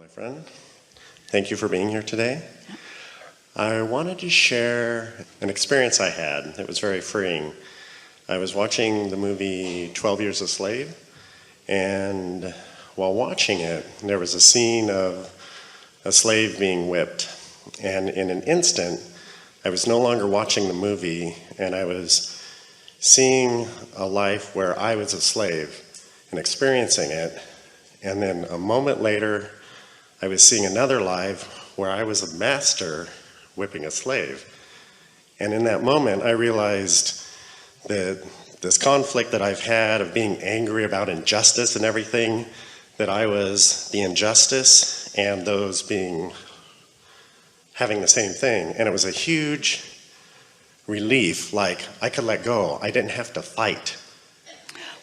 my friend. Thank you for being here today. I wanted to share an experience I had. It was very freeing. I was watching the movie 12 Years a Slave, and while watching it, there was a scene of a slave being whipped. And in an instant, I was no longer watching the movie, and I was seeing a life where I was a slave and experiencing it. And then a moment later, I was seeing another life where I was a master whipping a slave. And in that moment, I realized that this conflict that I've had of being angry about injustice and everything, that I was the injustice and those having the same thing. And it was a huge relief, like I could let go. I didn't have to fight.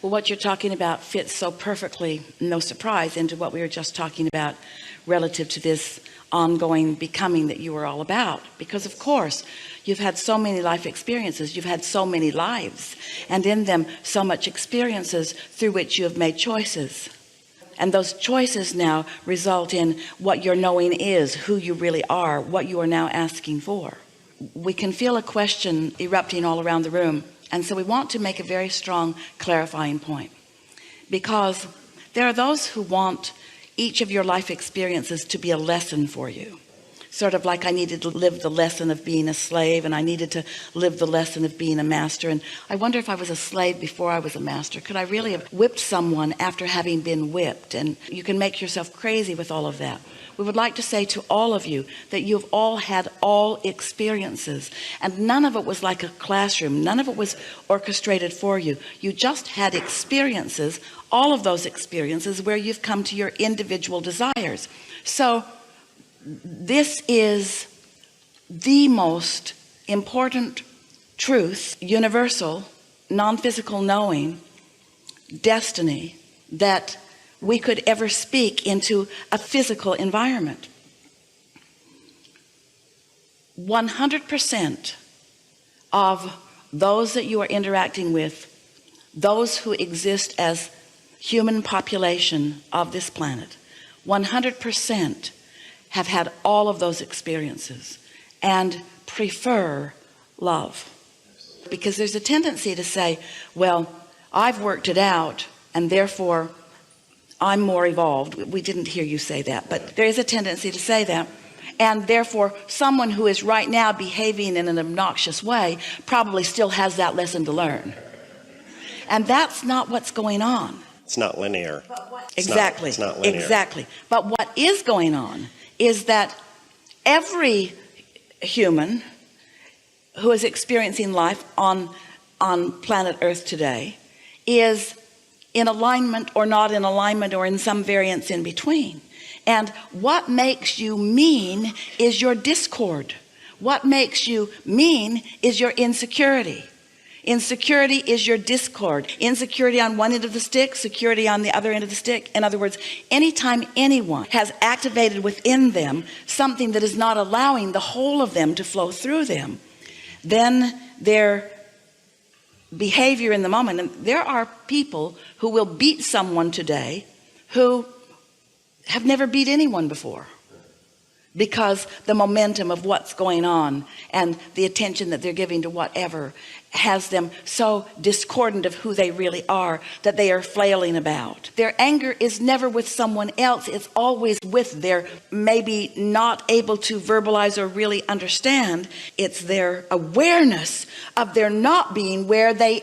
Well, what you're talking about fits so perfectly, no surprise, into what we were just talking about relative to this ongoing becoming that you were all about. Because of course, you've had so many life experiences, you've had so many lives, and in them so much experiences through which you have made choices. And those choices now result in what your knowing is, who you really are, what you are now asking for. We can feel a question erupting all around the room. And so we want to make a very strong clarifying point, because there are those who want each of your life experiences to be a lesson for you. Sort of like I needed to live the lesson of being a slave, and I needed to live the lesson of being a master. And I wonder, if I was a slave before I was a master, could I really have whipped someone after having been whipped? And you can make yourself crazy with all of that. We would like to say to all of you that you've all had all experiences, and none of it was like a classroom. None of it was orchestrated for you. You just had experiences, all of those experiences where you've come to your individual desires. So this is the most important truth, universal, non-physical knowing, destiny that we could ever speak into a physical environment. 100% of those that you are interacting with, those who exist as human population of this planet, 100% have had all of those experiences and prefer love. Because there's a tendency to say, well, I've worked it out and therefore I'm more evolved. We didn't hear you say that, but there is a tendency to say that. And therefore someone who is right now behaving in an obnoxious way probably still has that lesson to learn. And that's not what's going on. It's not linear. Exactly. It's not linear. Exactly. But what is going on is that every human who is experiencing life on planet Earth today is in alignment or not in alignment, or in some variance in between. And what makes you mean is your discord. What makes you mean is your insecurity. Insecurity is your discord. Insecurity on one end of the stick, security on the other end of the stick. In other words, anytime anyone has activated within them something that is not allowing the whole of them to flow through them, then their behavior in the moment, and there are people who will beat someone today who have never beat anyone before, because the momentum of what's going on and the attention that they're giving to whatever has them so discordant of who they really are that they are flailing about. Their anger is never with someone else. It's always with their maybe not able to verbalize or really understand. It's their awareness of their not being where they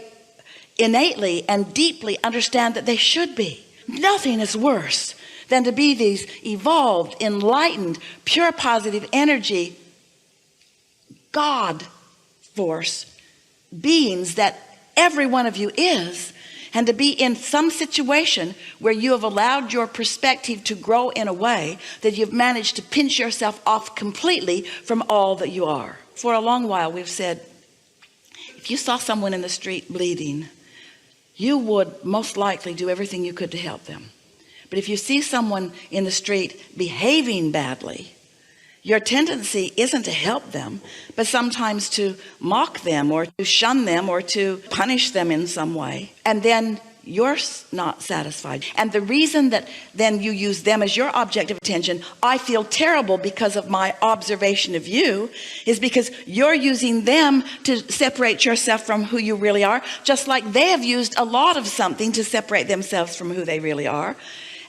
innately and deeply understand that they should be. Nothing is worse than to be these evolved, enlightened, pure positive energy, God force beings that every one of you is, and to be in some situation where you have allowed your perspective to grow in a way that you've managed to pinch yourself off completely from all that you are. For a long while we've said, if you saw someone in the street bleeding, you would most likely do everything you could to help them. But if you see someone in the street behaving badly, your tendency isn't to help them, but sometimes to mock them or to shun them or to punish them in some way. And then you're not satisfied. And the reason that then you use them as your object of attention, I feel terrible because of my observation of you, is because you're using them to separate yourself from who you really are, just like they have used a lot of something to separate themselves from who they really are.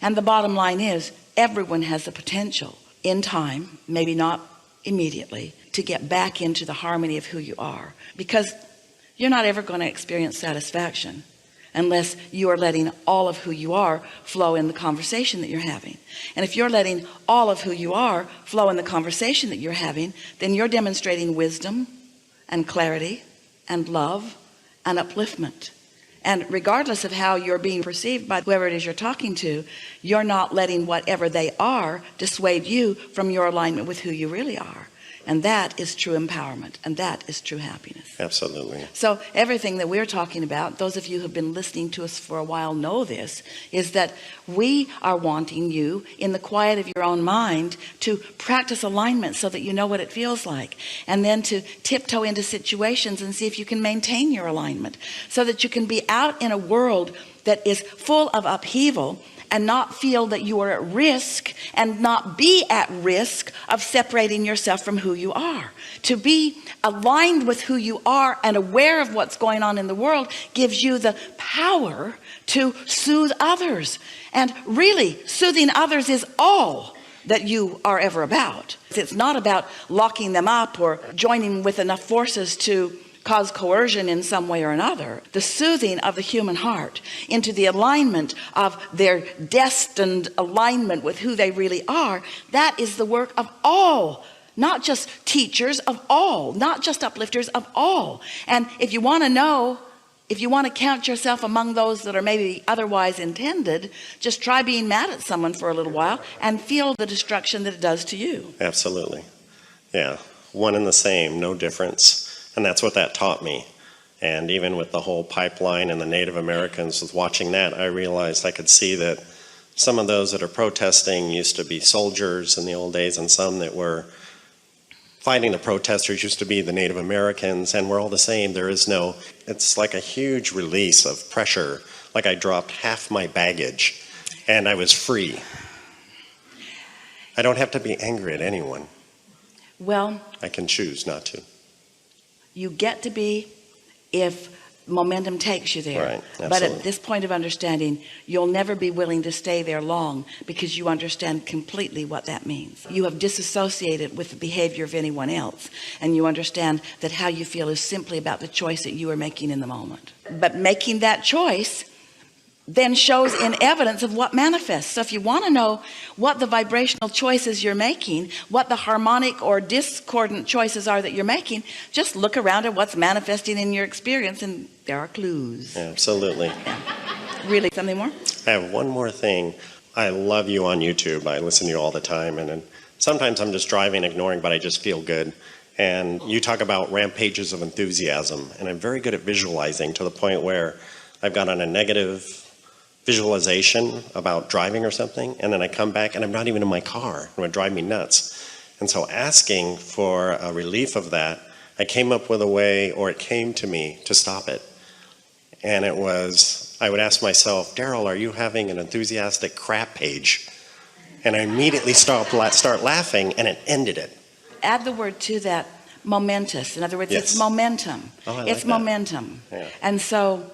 And the bottom line is, everyone has the potential in time, maybe not immediately, to get back into the harmony of who you are, because you're not ever going to experience satisfaction unless you are letting all of who you are flow in the conversation that you're having. And if you're letting all of who you are flow in the conversation that you're having, then you're demonstrating wisdom and clarity and love and upliftment. And regardless of how you're being perceived by whoever it is you're talking to, you're not letting whatever they are dissuade you from your alignment with who you really are. And that is true empowerment, and that is true happiness. Absolutely. So everything that we're talking about, those of you who have been listening to us for a while know this, is that we are wanting you in the quiet of your own mind to practice alignment so that you know what it feels like, and then to tiptoe into situations and see if you can maintain your alignment so that you can be out in a world that is full of upheaval and not feel that you are at risk, and not be at risk of separating yourself from who you are. To be aligned with who you are and aware of what's going on in the world gives you the power to soothe others. And really, soothing others is all that you are ever about. It's not about locking them up or joining with enough forces to cause coercion in some way or another. The soothing of the human heart into the alignment of their destined alignment with who they really are, that is the work of all, not just teachers, of all, not just uplifters, of all. And if you want to know, if you want to count yourself among those that are maybe otherwise intended, just try being mad at someone for a little while and feel the destruction that it does to you. Absolutely. Yeah. One and the same, no difference. And that's what that taught me. And even with the whole pipeline and the Native Americans, with watching that, I realized I could see that some of those that are protesting used to be soldiers in the old days, and some that were fighting the protesters used to be the Native Americans, and we're all the same. There is no, it's like a huge release of pressure. Like I dropped half my baggage and I was free. I don't have to be angry at anyone. Well, I can choose not to. you get to be if momentum takes you there. Right, but absolutely. at this point of understanding, you'll never be willing to stay there long, because you understand completely what that means. You have disassociated with the behavior of anyone else, and you understand that how you feel is simply about the choice that you are making in the moment. But making that choice then shows in evidence of what manifests. So if you want to know what the vibrational choices you're making, what the harmonic or discordant choices are that you're making, just look around at what's manifesting in your experience, and there are clues. Absolutely. Yeah. Really, something more? I have one more thing. I love you on YouTube. I listen to you all the time, and sometimes I'm just driving, ignoring, but I just feel good. And you talk about rampages of enthusiasm, and I'm very good at visualizing, to the point where I've got on a negative visualization about driving or something, and then I come back and I'm not even in my car. It would drive me nuts. And so asking for a relief of that, I came up with a way, or it came to me, to stop it. And it was, I would ask myself, Daryl, are you having an enthusiastic crap page? And I immediately start laughing, and it ended it. Add the word to that, momentous. In other words, Yes. it's momentum. Oh, I like it's that. momentum. Yeah. And so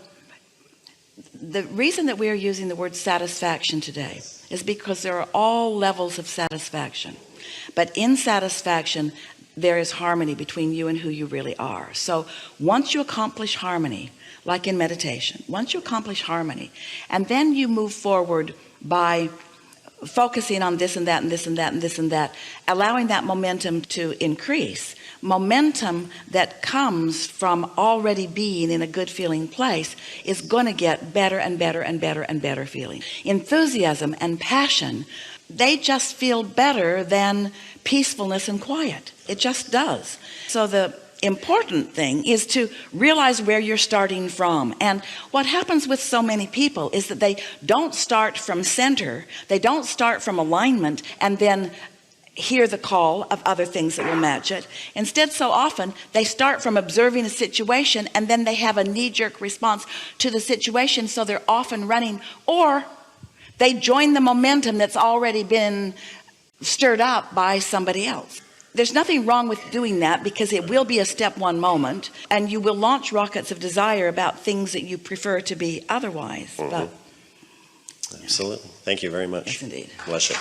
the reason that we are using the word satisfaction today is because there are all levels of satisfaction. But in satisfaction, there is harmony between you and who you really are. So once you accomplish harmony, like in meditation, once you accomplish harmony, and then you move forward by focusing on this and that and this and that and this and that, allowing that momentum to increase. Momentum that comes from already being in a good feeling place is going to get better and better and better and better feeling. Enthusiasm and passion, they just feel better than peacefulness and quiet. It just does. So the important thing is to realize where you're starting from. And what happens with so many people is that they don't start from center, they don't start from alignment and then hear the call of other things that will match it. Instead, so often they start from observing a situation and then they have a knee-jerk response to the situation, so they're often running, or they join the momentum that's already been stirred up by somebody else. There's nothing wrong with doing that, because it will be a step one moment and you will launch rockets of desire about things that you prefer to be otherwise. But Absolutely. Thank you very much. yes, indeed. Bless you.